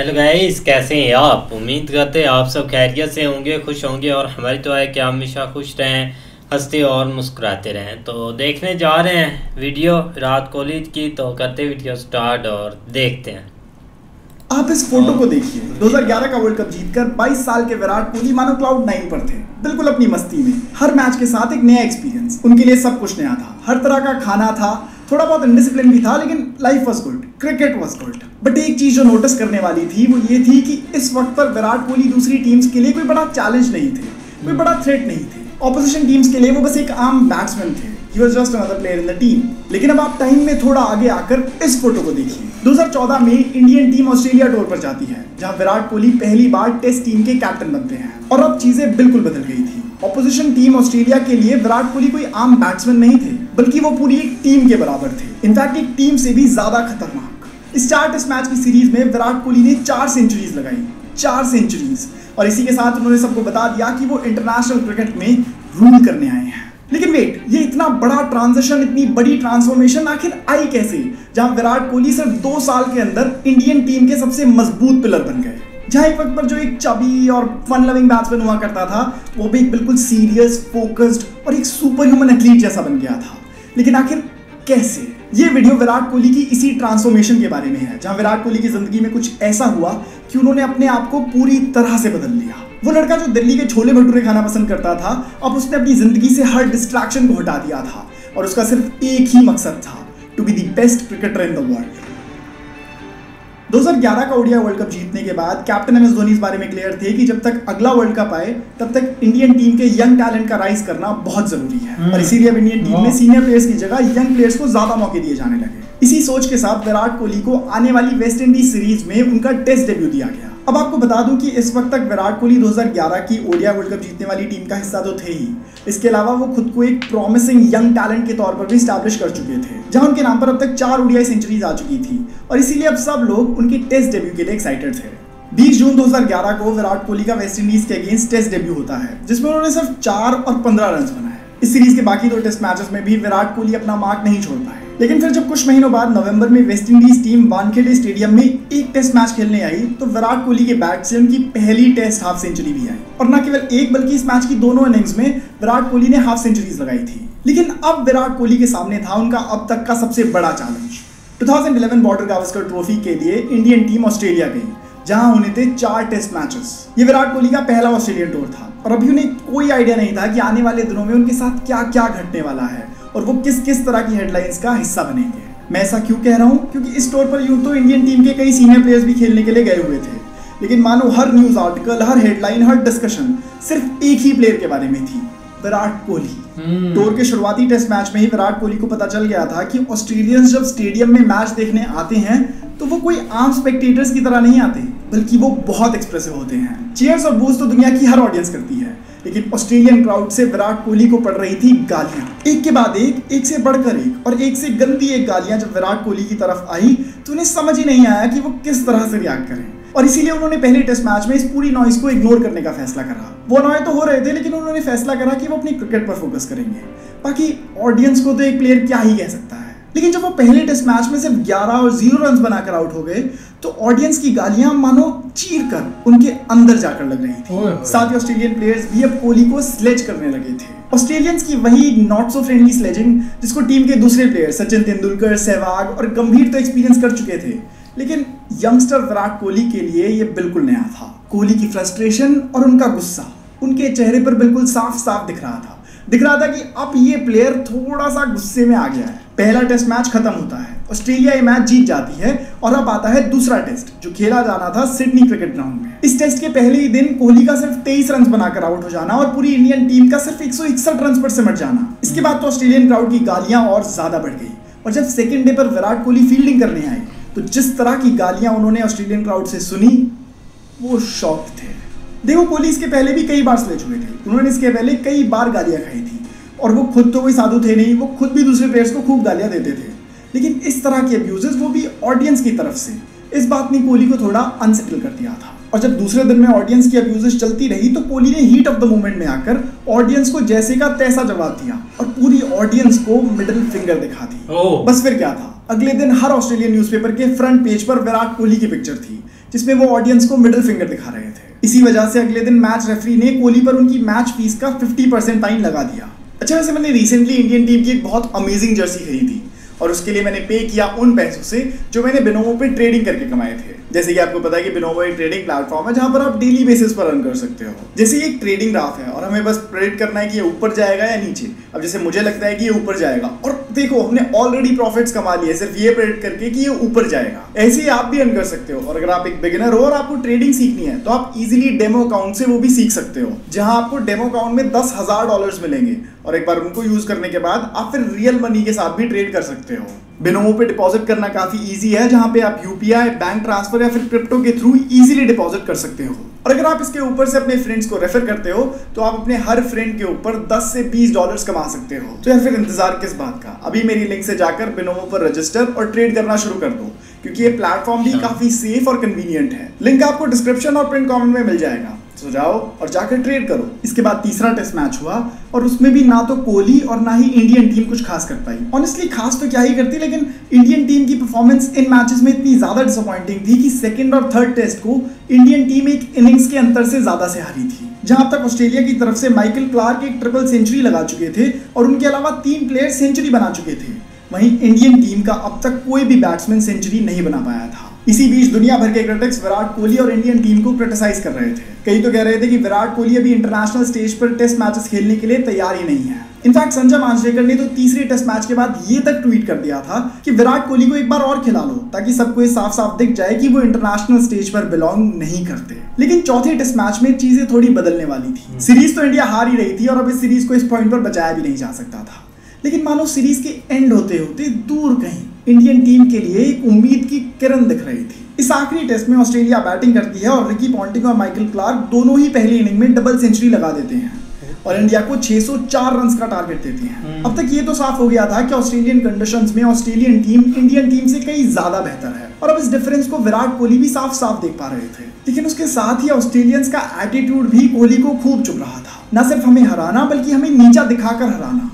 Hello guys, कैसे हैं आप। उम्मीद करते हैं आप सब खैरियत से होंगे, खुश होंगे और हमारी तो है कि आप हमेशा खुश रहें, हंसते और मुस्कुराते रहें। तो देखने जा रहे हैं वीडियो विराट कोहली की, तो करते वीडियो स्टार्ट और देखते हैं। आप इस फोटो को देखिए। 2011 का वर्ल्ड कप जीतकर 22 साल के विराट कोहली मानो क्लाउड 9 पर थे, बिल्कुल अपनी मस्ती में। हर मैच के साथ एक नया एक्सपीरियंस, उनके लिए सब कुछ नया था। हर तरह का खाना था, थोड़ा बहुत इनडिसिप्लिन भी था, लेकिन life was good, cricket was good. But एक चीज जो नोटिस करने वाली थी वो ये थी कि इस वक्त पर विराट कोहली दूसरी टीम्स के लिए कोई बड़ा चैलेंज नहीं थे, कोई बड़ा थ्रेट नहीं थे। ऑपोजिशन टीम्स के लिए वो बस एक आम बैट्समैन थे। He was just another player in the team। लेकिन अब आप टाइम में थोड़ा आगे आकर इस फोटो को देखिए। 2014 में इंडियन टीम ऑस्ट्रेलिया टूर पर जाती है, जहां विराट कोहली पहली बार टेस्ट टीम के कैप्टन बनते हैं। और अब चीजें बिल्कुल बदल गई थी। ऑपोजिशन टीम ऑस्ट्रेलिया के लिए विराट कोहली कोई आम बैट्समैन नहीं थे, बल्कि वो पूरी एक टीम के बराबर थे। इनफैक्ट एक टीम से भी ज्यादा खतरनाक। इस 4 टेस्ट मैच की सीरीज में विराट कोहली ने 4 सेंचुरीज लगाई, 4 सेंचुरीज। और इसी के साथ उन्होंने सबको बता दिया कि वो इंटरनेशनल क्रिकेट में रूल करने आए हैं। लेकिन वेट, ये इतना बड़ा ट्रांजिशन, इतनी बड़ी ट्रांसफॉर्मेशन आखिर आई कैसे, जहां विराट कोहली सिर्फ 2 साल के अंदर इंडियन टीम के सबसे मजबूत पिलर बन गए। जहां एक वक्त पर जो एक चबी और फन लविंग बैट्समैन हुआ करता था, वो भी एक बिल्कुल सीरियस, फोकस्ड और एक सुपर ह्यूमन एथलीट जैसा बन गया था। लेकिन आखिर कैसे? ये वीडियो विराट कोहली की इसी ट्रांसफॉर्मेशन के बारे में है, जहां विराट कोहली की जिंदगी में कुछ ऐसा हुआ कि उन्होंने अपने आप को पूरी तरह से बदल लिया। वो लड़का जो दिल्ली के छोले भटूरे खाना पसंद करता था, अब उसने अपनी जिंदगी से हर डिस्ट्रैक्शन को हटा दिया था और उसका सिर्फ एक ही मकसद था, to be the best cricketer in the world. 2011 का ओडीआई वर्ल्ड कप जीतने के बाद कैप्टन एमएस धोनी इस बारे में क्लियर थे कि जब तक अगला वर्ल्ड कप आए तब तक इंडियन टीम के यंग टैलेंट का राइज करना बहुत जरूरी है। और इसीलिए अब इंडियन टीम में सीनियर प्लेयर्स की जगह यंग प्लेयर्स को ज्यादा मौके दिए जाने लगे। इसी सोच के साथ विराट कोहली को आने वाली वेस्ट इंडीज सीरीज में उनका टेस्ट डेब्यू दिया गया। अब आपको बता दूं कि इस वक्त तक विराट कोहली 2011 की ओडीआई वर्ल्ड कप जीतने वाली टीम का हिस्सा तो थे ही, इसके अलावा वो खुद को एक प्रॉमिसिंग यंग टैलेंट के तौर पर भी स्टैब्लिश कर चुके थे, जहां उनके नाम पर अब तक 4 ओडीआई सेंचुरीज आ चुकी थी। और इसीलिए अब सब लोग उनके टेस्ट डेब्यू के लिए एक्साइटेड थे। 20 जून 2011 को विराट कोहली का वेस्ट इंडीज के अगेंस्ट टेस्ट डेब्यू होता है, जिसमें उन्होंने सिर्फ 4 और 15 रन बनाए। इस सीरीज के बाकी 2 टेस्ट मैचेस में भी विराट कोहली अपना मार्क नहीं छोड़ पाए। लेकिन फिर जब कुछ महीनों बाद नवंबर में West Indies team Wankhede stadium में एक टेस्ट मैच खेलने आई, तो विराट कोहली के बैट से उनकी पहली टेस्ट हाफ सेंचुरी भी आई। और न केवल एक बल्कि इस मैच की दोनों इनिंग्स में विराट कोहली ने हाफ सेंचुरीज लगाई थी। लेकिन अब विराट कोहली के सामने था उनका अब तक का सबसे बड़ा चैलेंज। 2011 बॉर्डर गावस्कर ट्रॉफी के लिए इंडियन टीम ऑस्ट्रेलिया गई, जहां होने थे 4 टेस्ट मैचेस। ये विराट कोहली का पहला ऑस्ट्रेलियन टूर था और अभी उन्हें कोई आइडिया नहीं था कि आने वाले दिनों में उनके साथ क्या क्या घटने वाला है और वो किस किस तरह की हेडलाइंस का हिस्सा बनेंगे। मैं ऐसा क्यों कह रहा हूं? क्योंकि इस टूर पर यूं तो इंडियन टीम के कई सीनियर प्लेयर्स भी खेलने के लिए गए हुए थे, लेकिन मानो हर न्यूज आर्टिकल, हर हेडलाइन, हर डिस्कशन सिर्फ एक ही प्लेयर के बारे में थी, विराट कोहली। टूर के शुरुआती टेस्ट मैच में ही विराट कोहली को पता चल गया था कि ऑस्ट्रेलियंस जब स्टेडियम में मैच देखने आते हैं तो वो कोई आम स्पेक्टेटर्स की तरह नहीं आते, बल्कि वो बहुत एक्सप्रेसिव होते हैं। चीयर्स और बूस्ट तो दुनिया की हर ऑडियंस करती है, लेकिन ऑस्ट्रेलियन क्राउड से विराट कोहली को पड़ रही थी गालियां, एक के बाद एक से बढ़कर एक, और एक से गंदी एक गालियां जब विराट कोहली की तरफ आई तो उन्हें समझ ही नहीं आया कि वो किस तरह से रिएक्ट करें। और इसीलिए उन्होंने पहले टेस्ट मैच में इस पूरी नॉइज को इग्नोर करने का फैसला करा। वो अनॉय तो हो रहे थे, लेकिन उन्होंने फैसला करा कि वो अपनी क्रिकेट पर फोकस करेंगे। बाकी ऑडियंस को तो एक प्लेयर क्या ही कह सकता है। लेकिन जब वो पहले टेस्ट मैच में सिर्फ 11 और 0 रन बनाकर आउट हो गए, तो ऑडियंस की गालियां मानो चीर कर उनके अंदर जाकर लग रही थी। साथ ही ऑस्ट्रेलियन प्लेयर्स भी अब कोहली को स्लेज करने लगे थे। ऑस्ट्रेलियंस की वही नॉट सो फ्रेंडली स्लेजिंग जिसको टीम के दूसरे प्लेयर सचिन तेंदुलकर, सहवाग और गंभीर तो एक्सपीरियंस कर चुके थे, लेकिन यंगस्टर विराट कोहली के लिए ये बिल्कुल नया था। कोहली की फ्रस्ट्रेशन और उनका गुस्सा उनके चेहरे पर बिल्कुल साफ साफ दिख रहा था कि अब ये प्लेयर थोड़ा सा गुस्से में आ गया है। पहला टेस्ट मैच खत्म होता है, ऑस्ट्रेलिया ये मैच जीत जाती है और अब आता है दूसरा टेस्ट जो खेला जाना था सिडनी क्रिकेट ग्राउंड में। इस टेस्ट के पहले ही दिन कोहली का सिर्फ 23 रन बनाकर आउट हो जाना और पूरी इंडियन टीम का सिर्फ 161 रन पर सिमट जाना। इसके बाद तो ऑस्ट्रेलियन क्राउड की गालियां और ज्यादा बढ़ गई। और जब सेकेंड डे पर विराट कोहली फील्डिंग करने आए तो जिस तरह की गालियां उन्होंने ऑस्ट्रेलियन क्राउड से सुनी, वो शॉक्ड थे। देखो, कोहली इसके पहले भी कई बार स्लेज हुए थे, उन्होंने इसके पहले कई बार गालियां खाई थी और वो खुद तो कोई साधु थे नहीं, वो खुद भी दूसरे प्लेयर्स को खूब गालियां देते थे। लेकिन इस तरह के अब्यूजेस, वो भी ऑडियंस की तरफ से, इस बात ने कोहली को थोड़ा अनसेटल कर दिया था। और जब दूसरे दिन में ऑडियंस की अब्यूजेस चलती रही तो कोहली ने हीट ऑफ द मोमेंट में आकर ऑडियंस को जैसे का तैसा जवाब दिया और पूरी ऑडियंस को मिडिल फिंगर दिखा दी। बस फिर क्या था, अगले दिन हर ऑस्ट्रेलियन न्यूज़पेपर के फ्रंट पेज पर विराट कोहली की पिक्चर थी, जिसमें वो ऑडियंस को मिडिल फिंगर दिखा रहे थे। इसी वजह से अगले दिन मैच रेफरी ने कोहली पर उनकी मैच फीस का 50% फाइन लगा दिया। अच्छा, वैसे मैंने रिसेंटली इंडियन टीम की एक बहुत अमेजिंग जर्सी खरीदी और उसके लिए मैंने पे किया उन पैसों से जो मैंने बिनोमो पे ट्रेडिंग करके कमाए थे। जैसे कि आपको पता है कि बिनोमो एक ट्रेडिंग प्लेटफॉर्म है जहां पर आप डेली बेसिस पर अर्न कर सकते हो। जैसे ये एक ट्रेडिंग ग्राफ है और हमें बस प्रेडिक्ट करना है कि ये ऊपर जाएगा या नीचे। अब जैसे मुझे लगता है कि ये ऊपर जाएगा और देखो हमने ऑलरेडी प्रॉफिट्स कमा लिए सिर्फ ये प्रेडिक्ट करके कि ये ऊपर जाएगा। ऐसे ही आप भी अर्न कर सकते हो। और अगर आप एक बिगिनर हो और आपको ट्रेडिंग सीखनी है तो आप इजीली डेमो अकाउंट से वो भी सीख सकते हो, जहां आपको डेमो अकाउंट में $10,000 मिलेंगे और एक बार उनको यूज करने के बाद आप फिर रियल मनी के साथ भी ट्रेड कर सकते हो। बिनोमो पे डिपॉजिट करना काफी इजी है, जहां पे आप यूपीआई, बैंक ट्रांसफर या फिर क्रिप्टो के थ्रू इजीली डिपॉजिट कर सकते हो। और अगर आप इसके ऊपर से अपने फ्रेंड्स को रेफर करते हो तो आप अपने हर फ्रेंड के ऊपर $10 से $20 कमा सकते हो। तो यार फिर इंतजार किस बात का, अभी मेरी लिंक से जाकर बिनोमो पर रजिस्टर और ट्रेड करना शुरू कर दो, क्योंकि ये प्लेटफॉर्म भी काफी सेफ और कन्वीनियंट है। लिंक आपको डिस्क्रिप्शन और पिन कमेंट में मिल जाएगा, तो जाओ और जाकर ट्रेड करो। इसके बाद तीसरा टेस्ट मैच हुआ और उसमें भी ना तो कोहली और ना ही इंडियन टीम कुछ खास कर पाई। ऑनेस्टली खास तो क्या ही करती, लेकिन इंडियन टीम की परफॉर्मेंस इन मैचेस में इतनी ज्यादा डिसअपॉइंटिंग थी कि सेकंड और थर्ड टेस्ट को इंडियन टीम एक इनिंग्स के अंतर से ज्यादा से हारी थी। जहां तक ऑस्ट्रेलिया की तरफ से माइकल क्लार्क एक ट्रिपल सेंचुरी लगा चुके थे और उनके अलावा 3 प्लेयर सेंचुरी बना चुके थे, वहीं इंडियन टीम का अब तक कोई भी बैट्समैन सेंचुरी नहीं बना पाया था। इसी बीच दुनिया भर के क्रिटिक्स विराट कोहली और इंडियन टीम को क्रिटिसाइज कर रहे थे। कई तो कह रहे थे कि विराट कोहली अभी इंटरनेशनल स्टेज पर टेस्ट मैचेस खेलने के लिए तैयार ही नहीं है। इनफैक्ट संजय मांजरेकर ने तो तीसरे टेस्ट मैच के बाद ये तक ट्वीट कर दिया था कि विराट कोहली को एक बार और खिला लो ताकि सबको ये साफ साफ दिख जाए कि वो इंटरनेशनल स्टेज पर बिलोंग नहीं करते। लेकिन चौथे टेस्ट मैच में चीजें थोड़ी बदलने वाली थी। सीरीज तो इंडिया हार ही रही थी और अब इस सीरीज को इस पॉइंट पर बचाया भी नहीं जा सकता था, लेकिन मानो सीरीज के एंड होते होते दूर कहीं इंडियन टीम के लिए एक उम्मीद की किरण दिख रही थी। इस आखिरी टेस्ट में ऑस्ट्रेलिया बैटिंग करती है और रिकी पॉन्टिंग और माइकल क्लार्क दोनों ही पहली इनिंग में डबल सेंचुरी लगा देते हैं और इंडिया को 604 रन का टारगेट देते हैं। अब तक ये तो साफ हो गया था कि ऑस्ट्रेलियन कंडीशंस में ऑस्ट्रेलियन टीम इंडियन टीम से कहीं ज्यादा बेहतर है और अब इस डिफरेंस को विराट कोहली भी साफ साफ देख पा रहे थे। लेकिन उसके साथ ही ऑस्ट्रेलियंस का एटीट्यूड भी कोहली को खूब चुभ रहा था। न सिर्फ हमें हराना बल्कि हमें नीचा दिखाकर हराना,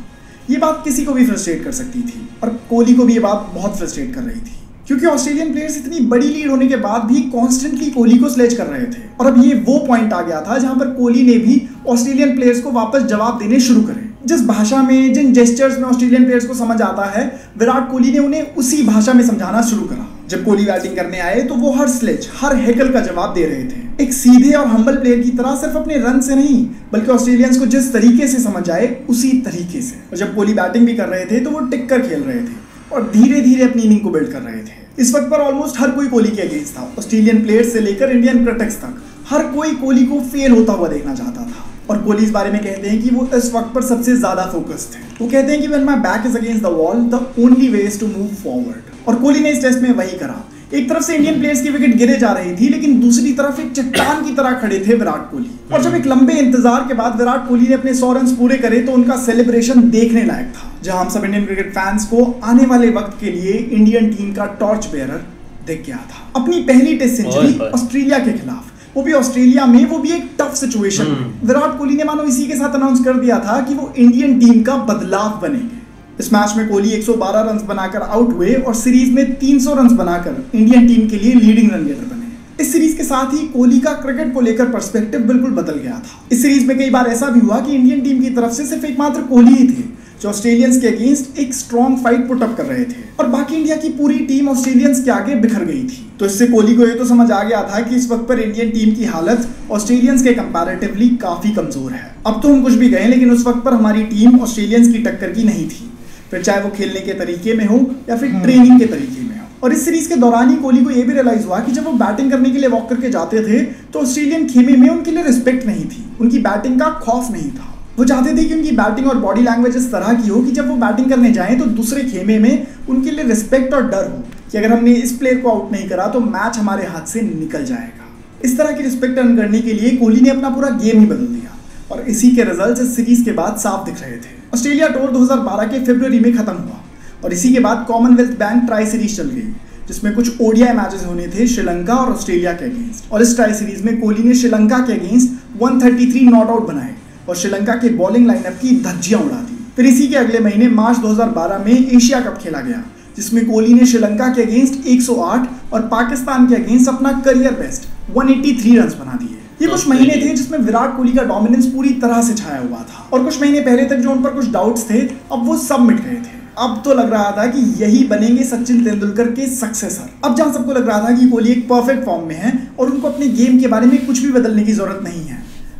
ये बात किसी को भी फ्रस्ट्रेट कर सकती थी और कोहली को भी ये बात बहुत फ्रस्ट्रेट कर रही थी, क्योंकि ऑस्ट्रेलियन प्लेयर्स इतनी बड़ी लीड होने के बाद भी कॉन्स्टेंटली कोहली को स्लेज कर रहे थे। और अब ये वो पॉइंट आ गया था जहां पर कोहली ने भी ऑस्ट्रेलियन प्लेयर्स को वापस जवाब देने शुरू करे। जिस भाषा में, जिन जेस्चर्स में ऑस्ट्रेलियन प्लेयर्स को समझ आता है, विराट कोहली ने उन्हें उसी भाषा में समझाना शुरू करा। जब कोहली बैटिंग करने आए तो वो हर स्लेज, हर हैकल का जवाब दे रहे थे, एक सीधे और हम्बल प्लेयर की तरह, सिर्फ अपने रन से नहीं बल्कि ऑस्ट्रेलियंस को जिस तरीके से समझ आए उसी तरीके से। और जब कोहली बैटिंग भी कर रहे थे तो वो टिक कर खेल रहे थे और धीरे धीरे अपनी इनिंग को बिल्ड कर रहे थे। इस वक्त पर ऑलमोस्ट हर कोई कोहली के अगेंस्ट था। ऑस्ट्रेलियन प्लेयर्स से लेकर इंडियन क्रिटिक्स तक हर कोई कोहली को फेल होता हुआ देखना चाहता था। और कोहली इस बारे में कहते हैं कि वो इस वक्त पर सबसे ज्यादा फोकस्ड थे। वो कहते हैं कि when my back is against the wall the only way is to move forward. और कोहली ने इस टेस्ट में वही करा। एक तरफ से इंडियन प्लेयर्स की विकेट गिरे जा रही थी, लेकिन दूसरी तरफ एक चट्टान की तरह खड़े थे विराट कोहली। और जब एक लंबे इंतजार के बाद विराट कोहली ने अपने 100 रन पूरे करे तो उनका सेलिब्रेशन देखने लायक था, जहां हम सब इंडियन क्रिकेट फैंस को आने वाले वक्त के लिए इंडियन टीम का टॉर्च बेयरर दिख गया था। अपनी पहली टेस्ट सेंचुरी ऑस्ट्रेलिया के खिलाफ, वो भी ऑस्ट्रेलिया में, वो भी एक टफ सिचुएशन। विराट कोहली ने मानो इसी के साथ अनाउंस कर दिया था कि वो इंडियन टीम का बदलाव बनेंगे। इस मैच में कोहली 112 रन बनाकर आउट हुए और सीरीज में 300 रन बनाकर इंडियन टीम के लिए लीडिंग रन गेटर बने। इस सीरीज के साथ ही कोहली का क्रिकेट को लेकर पर्सपेक्टिव बिल्कुल बदल गया था। इस सीरीज में कई बार ऐसा भी हुआ कि इंडियन टीम की तरफ से सिर्फ एकमात्र कोहली ही थे जो ऑस्ट्रेलियंस के अगेंस्ट एक स्ट्रॉन्ग फाइट पुट अप कर रहे थे और बाकी इंडिया की पूरी टीम ऑस्ट्रेलियंस के आगे बिखर गई थी। तो इससे कोहली को ये तो समझ आ गया था कि इस वक्त पर इंडियन टीम की हालत ऑस्ट्रेलियंस के कंपैरेटिवली काफी कमजोर है। अब तो हम कुछ भी गए, लेकिन उस वक्त पर हमारी टीम ऑस्ट्रेलियंस की टक्कर की नहीं थी, फिर चाहे वो खेलने के तरीके में हो या फिर ट्रेनिंग के तरीके में हो। और इस सीरीज के दौरान ही कोहली को यह भी रियलाइज हुआ कि जब वो बैटिंग करने के लिए वॉक करके जाते थे तो ऑस्ट्रेलियन खेमे में उनके लिए रिस्पेक्ट नहीं थी, उनकी बैटिंग का खौफ नहीं था। वो चाहते थे कि उनकी बैटिंग और बॉडी लैंग्वेज इस तरह की हो कि जब वो बैटिंग करने जाएं तो दूसरे खेमे में उनके लिए रिस्पेक्ट और डर हो कि अगर हमने इस प्लेयर को आउट नहीं करा तो मैच हमारे हाथ से निकल जाएगा। इस तरह की रिस्पेक्ट अर्न करने के लिए कोहली ने अपना पूरा गेम ही बदल दिया और इसी के रिजल्ट्स इस सीरीज के बाद साफ दिख रहे थे। ऑस्ट्रेलिया टूर 2012 के फरवरी में खत्म हुआ और इसी के बाद कॉमनवेल्थ बैंक ट्राई सीरीज चल गई, जिसमें कुछ ओडीआई मैचेस होने थे श्रीलंका और ऑस्ट्रेलिया के अगेंस्ट। और इस ट्राई सीरीज में कोहली ने श्रीलंका के अगेंस्ट 133 नॉट आउट बनाए और श्रीलंका के बॉलिंग लाइनअप की धज्जियां उड़ा दी। फिर इसी के अगले महीने मार्च 2012 में एशिया कप खेला गया, जिसमें कोहली ने श्रीलंका के अगेंस्ट 108 और पाकिस्तान के अगेंस्ट अपना करियर बेस्ट 183 रन बना दिए। ये कुछ महीने थे जिसमें विराट कोहली का डोमिनेंस पूरी तरह से छाया हुआ था और कुछ महीने पहले तक जो उन पर कुछ डाउट्स थे अब वो सब मिट गए थे। अब तो लग रहा था कि यही बनेंगे सचिन तेंदुलकर के सक्सेसर। अब जहां सबको लग रहा था कि कोहली एक परफेक्ट फॉर्म में है और उनको अपने गेम के बारे में कुछ भी बदलने की जरूरत नहीं है,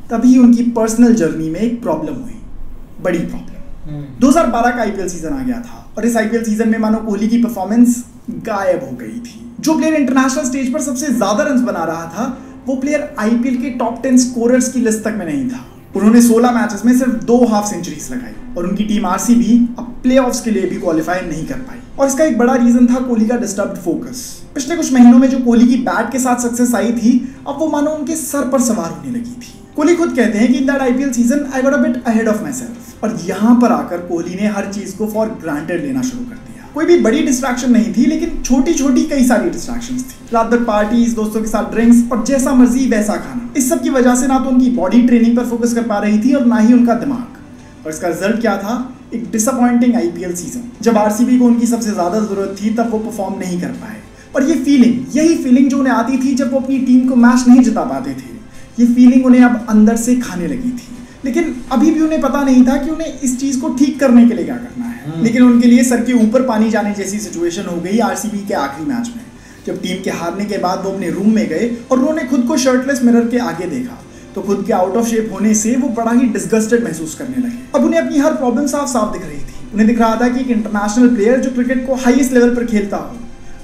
तभी उनकी पर्सनल जर्नी में एक प्रॉब्लम हुई, बड़ी प्रॉब्लम। 2012 का आईपीएल सीजन आ गया था और इस आईपीएल सीजन में मानो कोहली की परफॉर्मेंस गायब हो गई थी। जो प्लेयर इंटरनेशनल स्टेज पर सबसे ज्यादा रन बना रहा था वो प्लेयर आईपीएल के टॉप 10 स्कोरर्स की लिस्ट तक में नहीं था। उन्होंने 16 मैचेस में सिर्फ 2 हाफ सेंचुरीज लगाई और उनकी टीम आरसीबी अब प्लेऑफ्स के लिए भी क्वालिफाई नहीं कर पाई। और इसका एक बड़ा रीजन था कोहली का डिस्टर्ब्ड फोकस। पिछले कुछ महीनों में जो कोहली की बैट के साथ सक्सेस आई थी अब वो मानो उनके सर पर सवार होने लगी थी। कोहली खुद कहते हैं कि in that IPL season I got a bit ahead of my self. और यहाँ पर आकर कोहली ने हर चीज को फॉर ग्रांटेड लेना शुरू कर दिया। कोई भी बड़ी डिस्ट्रैक्शन नहीं थी, लेकिन छोटी छोटी कई सारी डिस्ट्रैक्शंस थी। रात भर पार्टीज, दोस्तों के साथ ड्रिंक्स और जैसा मर्जी वैसा खाना। इस सब की वजह से ना तो उनकी बॉडी ट्रेनिंग पर फोकस कर पा रही थी और ना ही उनका दिमाग। और इसका रिजल्ट क्या था? एक डिसअपॉइंटिंग आईपीएल सीजन। जब आरसीबी को उनकी सबसे ज्यादा जरूरत थी तब वो परफॉर्म नहीं कर पाए। और यही फीलिंग जो उन्हें आती थी जब वो अपनी टीम को मैच नहीं जिता पाते थे, ये फीलिंग उन्हें अब अंदर से खाने लगी थी। लेकिन अभी भी उन्हें पता नहीं था कि उन्हें इस चीज को ठीक करने के लिए क्या करना है। लेकिन उनके लिए सर के ऊपर पानी जाने जैसी सिचुएशन हो गई आरसीबी के आखिरी मैच में, जब टीम के हारने के बाद वो अपने रूम में गए और उन्होंने खुद को शर्टलेस मिरर के आगे देखा तो खुद के आउट ऑफ शेप होने से वो बड़ा ही डिस्गस्टेड महसूस करने लगे। अब उन्हें अपनी हर प्रॉब्लम साफ साफ दिख रही थी। उन्हें दिख रहा था कि एक इंटरनेशनल प्लेयर जो क्रिकेट को हाईएस्ट लेवल पर खेलता हो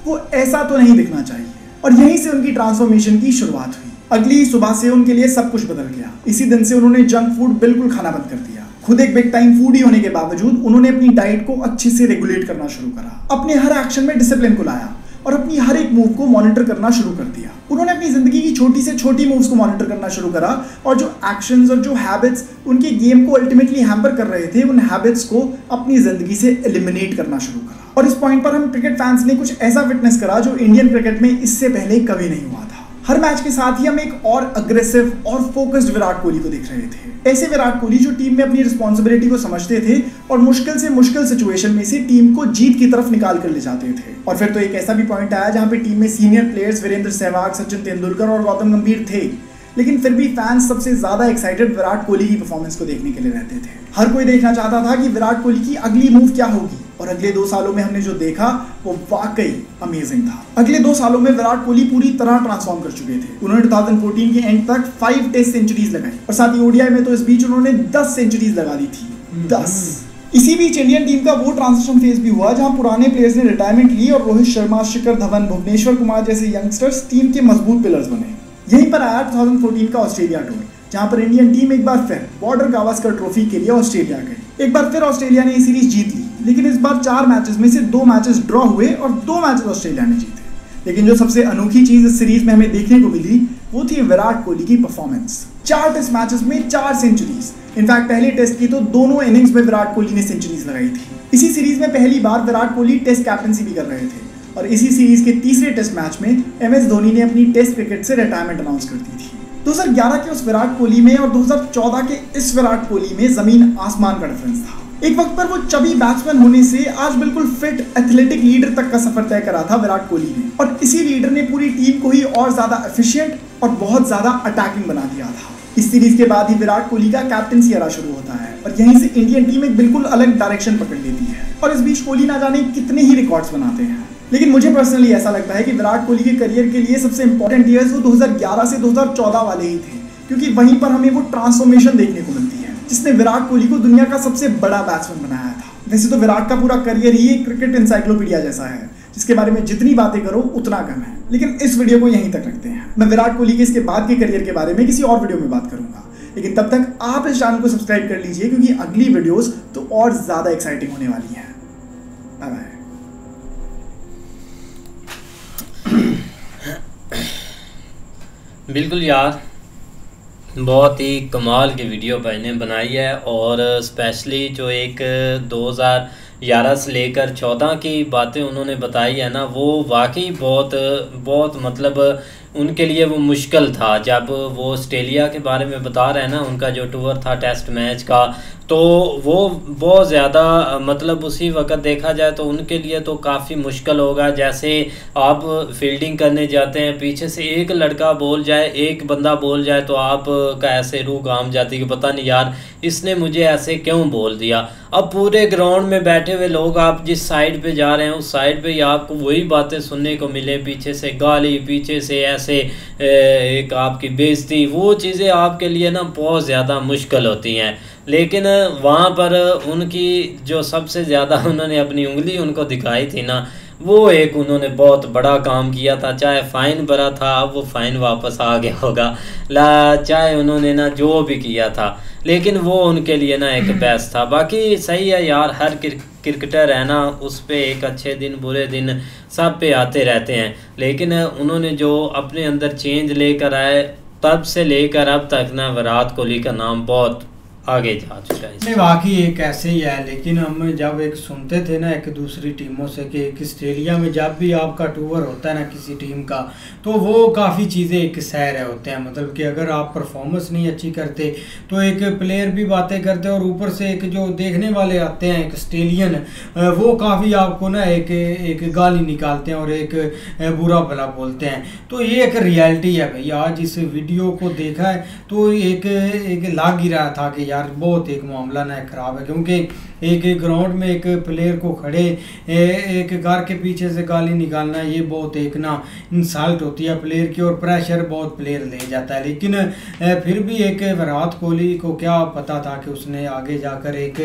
वो ऐसा तो नहीं दिखना चाहिए। और यहीं से उनकी ट्रांसफॉर्मेशन की शुरुआत हुई। अगली सुबह से उनके लिए सब कुछ बदल गया। इसी दिन से उन्होंने जंक फूड बिल्कुल खाना बंद कर दिया। खुद एक बिग टाइम फूडी होने के बावजूद उन्होंने अपनी डाइट को अच्छे से रेगुलेट करना शुरू करा। अपने हर एक्शन में डिसिप्लिन को लाया और अपनी हर एक मूव को मॉनिटर करना शुरू कर दिया। उन्होंने अपनी जिंदगी की छोटी से छोटी मूव्स को मॉनिटर करना शुरू करा और जो एक्शंस और जो हैबिट्स उनके गेम को अल्टीमेटली हैम्पर कर रहे थे उन हैबिट्स को अपनी जिंदगी से एलिमिनेट करना शुरू करा। और इस पॉइंट पर हम क्रिकेट फैंस ने कुछ ऐसा विटनेस करा जो इंडियन क्रिकेट में इससे पहले कभी नहीं हुआ था। हर मैच के साथ ही हम एक और अग्रेसिव और फोकस्ड विराट कोहली को देख रहे थे। ऐसे विराट कोहली जो टीम में अपनी रिस्पॉन्सिबिलिटी को समझते थे और मुश्किल से मुश्किल सिचुएशन में से टीम को जीत की तरफ निकाल कर ले जाते थे। और फिर तो एक ऐसा भी पॉइंट आया जहां पे टीम में सीनियर प्लेयर्स वीरेंद्र सहवाग, सचिन तेंदुलकर और गौतम गंभीर थे, लेकिन फिर भी फैंस सबसे ज्यादा एक्साइटेड विराट कोहली की परफॉर्मेंस को देखने के लिए रहते थे। हर कोई देखना चाहता था कि विराट कोहली की अगली मूव क्या होगी। और अगले 2 सालों में हमने जो देखा वो वाकई अमेजिंग था। अगले 2 सालों में विराट कोहली पूरी तरह ट्रांसफॉर्म कर चुके थे। उन्होंने 2014 के एंड तक 5 टेस्ट सेंचुरीज लगाई और साथ ही ओडीआई में तो इस बीच उन्होंने 10 सेंचुरीज लगा दी थी। 10। इसी बीच इंडियन टीम का वो ट्रांजिशन फेज भी हुआ जहां पुराने प्लेयर्स ने रिटायरमेंट ली और रोहित शर्मा, शिखर धवन, भुवनेश्वर कुमार जैसे यंगस्टर्स टीम के मजबूत पिलर्स बने। यहीं पर आया 2014 का ऑस्ट्रेलिया टूर, जहां पर इंडियन टीम एक बार फिर बॉर्डर गावस्कर ट्रॉफी के लिए ऑस्ट्रेलिया गई। एक बार फिर ऑस्ट्रेलिया ने ये सीरीज जीत ली, लेकिन इस बार 4 मैचेस में से 2 मैचेस ड्रॉ हुए और 2 मैचेस ऑस्ट्रेलिया ने जीते। लेकिन जो सबसे अनोखी चीज इस सीरीज में हमें देखने को मिली वो थी विराट कोहली की परफॉर्मेंस। 4 टेस्ट मैचेस में 4 सेंचुरीज। इनफैक्ट पहले टेस्ट की तो दोनों इनिंग्स में विराट कोहली ने सेंचुरीज लगाई थी। इसी सीरीज में पहली बार विराट कोहली टेस्ट कैप्टनसी भी कर रहे थे और इसी सीरीज के तीसरे टेस्ट मैच में MS धोनी ने अपनी टेस्ट क्रिकेट से रिटायरमेंट अनाउंस कर दी थी। 2011 के उस विराट कोहली में और 2014 के इस विराट कोहली में जमीन आसमान का डिफरेंस था। एक वक्त पर वो चबी बैट्समैन होने से आज बिल्कुल फिट एथलेटिक लीडर तक का सफर तय करा था विराट कोहली ने, और इसी लीडर ने पूरी टीम को ही और ज्यादा एफिशिएंट और बहुत ज्यादा अटैकिंग बना दिया था। इस सीरीज के बाद ही विराट कोहली का कैप्टनसी एरा शुरू होता है और यहीं से इंडियन टीम एक बिल्कुल अलग डायरेक्शन पकड़ लेती है और इस बीच कोहली ना जाने कितने ही रिकॉर्ड्स बनाते हैं। लेकिन मुझे पर्सनली ऐसा लगता है कि विराट कोहली के करियर के लिए सबसे इंपॉर्टेंट ईयर्स वो 2011 से 2014 वाले ही थे, क्योंकि वहीं पर हमें वो ट्रांसफॉर्मेशन देखने को मिलती है जिसने विराट कोहली को दुनिया का सबसे बड़ा बैट्समैन बनाया था। वैसे तो विराट का पूरा करियर ही एक क्रिकेट एनसाइक्लोपीडिया जैसा है जिसके बारे में जितनी बातें करो उतना कम है, लेकिन इस वीडियो को यहीं तक रखते हैं। मैं विराट कोहली के इसके बाद के करियर के बारे में किसी और वीडियो में बात करूंगा, लेकिन तब तक आप इस चैनल को सब्सक्राइब कर लीजिए क्योंकि अगली वीडियोस तो और ज्यादा एक्साइटिंग होने वाली हैं। Bye bye. बिल्कुल यार, बहुत ही कमाल की वीडियो भाई ने बनाई है और स्पेशली जो एक 2011 से लेकर 14 की बातें उन्होंने बताई है ना, वो वाकई बहुत मतलब उनके लिए वो मुश्किल था। जब वो ऑस्ट्रेलिया के बारे में बता रहे हैं ना, उनका जो टूर था टेस्ट मैच का, तो वो बहुत ज़्यादा मतलब उसी वक्त देखा जाए तो उनके लिए तो काफ़ी मुश्किल होगा। जैसे आप फील्डिंग करने जाते हैं, पीछे से एक लड़का बोल जाए, एक बंदा बोल जाए, तो आप का ऐसे रूह काम जाती कि पता नहीं यार इसने मुझे ऐसे क्यों बोल दिया। अब पूरे ग्राउंड में बैठे हुए लोग, आप जिस साइड पे जा रहे हैं उस साइड पे ही आपको वही बातें सुनने को मिले, पीछे से गाली, पीछे से ऐसे एक आपकी बेइज्जती, वो चीज़ें आपके लिए ना बहुत ज़्यादा मुश्किल होती हैं। लेकिन वहाँ पर उनकी जो सबसे ज़्यादा उन्होंने अपनी उंगली उनको दिखाई थी ना, वो एक उन्होंने बहुत बड़ा काम किया था। चाहे फ़ाइन भरा था, अब वो फ़ाइन वापस आ गया होगा ला, चाहे उन्होंने ना जो भी किया था, लेकिन वो उनके लिए ना एक बेस्ट था। बाकी सही है यार, हर क्रिकेटर है ना, उस पे एक अच्छे दिन बुरे दिन सब पे आते रहते हैं। लेकिन उन्होंने जो अपने अंदर चेंज लेकर आए, तब से लेकर अब तक ना विराट कोहली का नाम बहुत आगे जा चुका है। नहीं वाकई एक ऐसे ही है। लेकिन हम जब एक सुनते थे ना एक दूसरी टीमों से कि एक ऑस्ट्रेलिया में जब भी आपका टूर होता है ना किसी टीम का, तो वो काफ़ी चीज़ें एक सह रहे होते हैं। मतलब कि अगर आप परफॉर्मेंस नहीं अच्छी करते तो एक प्लेयर भी बातें करते हैं, और ऊपर से एक जो देखने वाले आते हैं एक ऑस्ट्रेलियन, वो काफ़ी आपको ना एक गाली निकालते हैं और एक बुरा भला बोलते हैं। तो ये एक रियलिटी है भाई। आज इस वीडियो को देखा है तो एक लाग ही रहा था कि यार बहुत एक मामला ना ख़राब है, क्योंकि एक ग्राउंड में एक प्लेयर को खड़े एक कार के पीछे से गाली निकालना, ये बहुत एक ना इंसल्ट होती है प्लेयर की, और प्रेशर बहुत प्लेयर ले जाता है। लेकिन फिर भी एक विराट कोहली को क्या पता था कि उसने आगे जाकर एक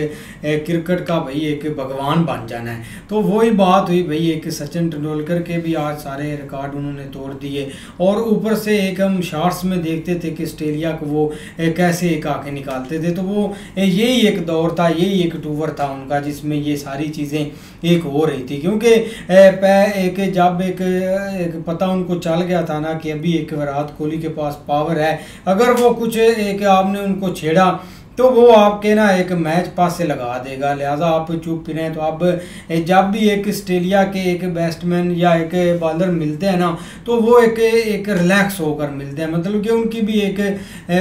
क्रिकेट का भाई एक भगवान बन जाना है। तो वही बात हुई भाई, एक सचिन तेंदुलकर के भी आज सारे रिकॉर्ड उन्होंने तोड़ दिए, और ऊपर से एक हम शॉर्ट्स में देखते थे कि ऑस्ट्रेलिया को वो कैसे एक आके निकालते थे। तो वो यही एक दौर था, यही एक टूर था उनका जिसमें ये सारी चीज़ें एक हो रही थी। क्योंकि एक जब एक पता उनको चल गया था ना कि अभी एक विराट कोहली के पास पावर है, अगर वो कुछ एक आपने उनको छेड़ा तो वो आपके ना एक मैच पास से लगा देगा, लिहाजा आप चुप ही रहें। तो अब जब भी एक ऑस्ट्रेलिया के एक बैट्समैन या एक बॉलर मिलते हैं ना, तो वो एक रिलैक्स होकर मिलते हैं। मतलब कि उनकी भी एक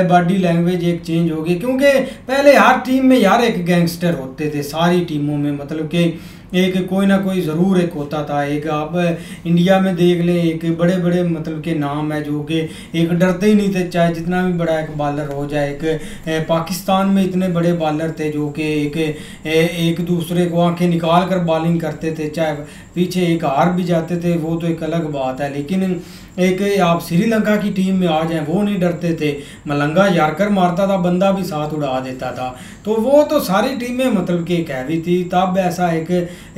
बॉडी लैंग्वेज एक चेंज होगी, क्योंकि पहले हर टीम में यार एक गैंगस्टर होते थे सारी टीमों में। मतलब कि एक कोई ना कोई ज़रूर एक होता था। एक आप इंडिया में देख लें, एक बड़े बड़े मतलब के नाम है जो कि एक डरते ही नहीं थे, चाहे जितना भी बड़ा एक बॉलर हो जाए। एक पाकिस्तान में इतने बड़े बॉलर थे जो कि एक दूसरे को आंखें निकाल कर बॉलिंग करते थे, चाहे पीछे एक हार भी जाते थे, वो तो एक अलग बात है। लेकिन एक आप श्रीलंका की टीम में आ जाएं, वो नहीं डरते थे, मलंगा यारकर मारता था, बंदा भी साथ उड़ा देता था। तो वो तो सारी टीमें मतलब कि एक हैवी थी, तब ऐसा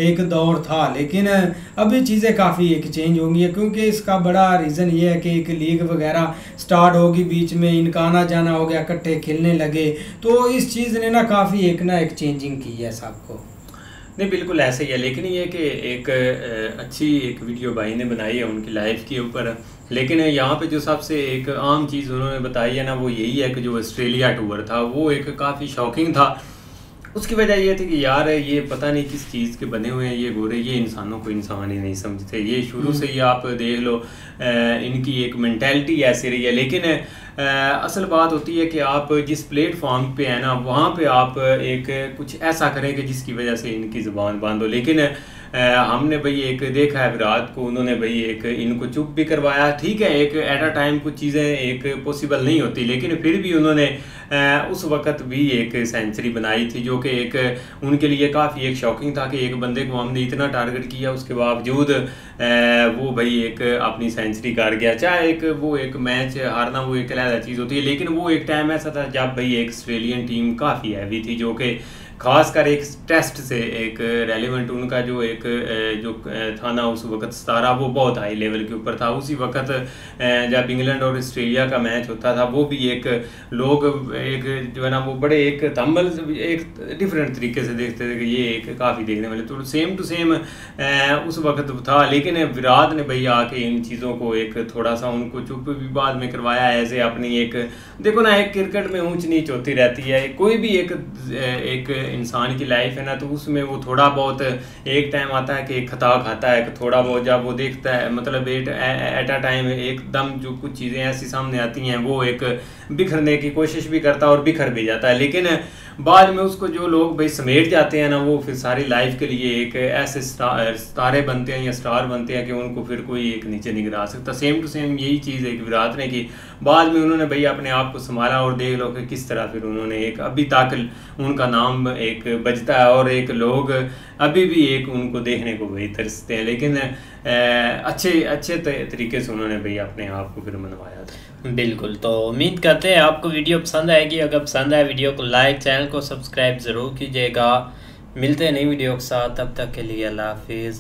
एक दौर था। लेकिन अभी चीज़ें काफ़ी एक चेंज होंगी, क्योंकि इसका बड़ा रीज़न ये है कि एक लीग वगैरह स्टार्ट होगी, बीच में इनका आना जाना हो गया, इकट्ठे खेलने लगे। तो इस चीज़ ने ना काफ़ी एक चेंजिंग की है सबको। नहीं बिल्कुल ऐसे ही है। लेकिन ये कि एक अच्छी एक वीडियो भाई ने बनाई है उनकी लाइफ के ऊपर, लेकिन यहाँ पे जो सबसे एक आम चीज़ उन्होंने बताई है ना, वो यही है कि जो ऑस्ट्रेलिया टूर था वो एक काफ़ी शॉकिंग था। उसकी वजह ये थी कि यार ये पता नहीं किस चीज़ के बने हुए हैं ये गोरे, ये इंसानों को इंसान ही नहीं समझते। ये शुरू से ही आप देख लो इनकी एक मेंटालिटी ऐसी रही है। लेकिन असल बात होती है कि आप जिस प्लेटफॉर्म पे है ना, वहाँ पे आप एक कुछ ऐसा करें कि जिसकी वजह से इनकी ज़ुबान बंद हो। लेकिन हमने भाई एक देखा है विराट को, उन्होंने भाई एक इनको चुप भी करवाया। ठीक है, एक एट अ टाइम कुछ चीज़ें एक पॉसिबल नहीं होती, लेकिन फिर भी उन्होंने उस वक़्त भी एक सेंचुरी बनाई थी, जो कि एक उनके लिए काफ़ी एक शॉकिंग था कि एक बंदे को हमने इतना टारगेट किया, उसके बावजूद वो भाई एक अपनी सेंचुरी कर गया। चाहे एक वो एक मैच हारना वो एक अलग चीज़ होती है, लेकिन वो एक टाइम ऐसा था जब भाई एक ऑस्ट्रेलियन टीम काफ़ी हैवी थी, जो कि खासकर एक टेस्ट से एक रेलिवेंट उनका जो एक जो था ना उस वक्त सितारा, वो बहुत हाई लेवल के ऊपर था। उसी वक्त जब इंग्लैंड और ऑस्ट्रेलिया का मैच होता था, वो भी एक लोग एक जो है ना वो बड़े एक तम्बल एक डिफरेंट तरीके से देखते थे कि ये एक काफ़ी देखने वाले, तो सेम टू सेम उस वक्त था। लेकिन विराट ने भाई आके इन चीज़ों को एक थोड़ा सा उनको चुप भी बाद में करवाया। ऐसे अपनी एक देखो ना, एक क्रिकेट में ऊंच नीच होती रहती है, कोई भी एक इंसान की लाइफ है ना, तो उसमें वो थोड़ा बहुत एक टाइम आता है कि खता खाता है, कि थोड़ा बहुत जब वो देखता है, मतलब एट अ टाइम एकदम जो कुछ चीज़ें ऐसी सामने आती हैं वो एक बिखरने की कोशिश भी करता है और बिखर भी जाता है, लेकिन बाद में उसको जो लोग भाई समेट जाते हैं ना, वो फिर सारी लाइफ के लिए एक ऐसे सितारे बनते हैं या स्टार बनते हैं कि उनको फिर कोई एक नीचे नहीं गिरा सकता। सेम टू सेम यही चीज़ एक विराट ने की, बाद में उन्होंने भाई अपने आप को संभाला और देख लो कि किस तरह फिर उन्होंने एक अभी तक उनका नाम एक बजता है और एक लोग अभी भी एक उनको देखने को भाई तरसते हैं, लेकिन अच्छे तरीके से उन्होंने भाई अपने आप को फिर मनवाया था। बिल्कुल, तो उम्मीद करते हैं आपको वीडियो पसंद आएगी। अगर पसंद आए वीडियो को लाइक, चैनल को सब्सक्राइब ज़रूर कीजिएगा। मिलते हैं नई वीडियो के साथ, तब तक के लिए अल्लाह हाफिज़।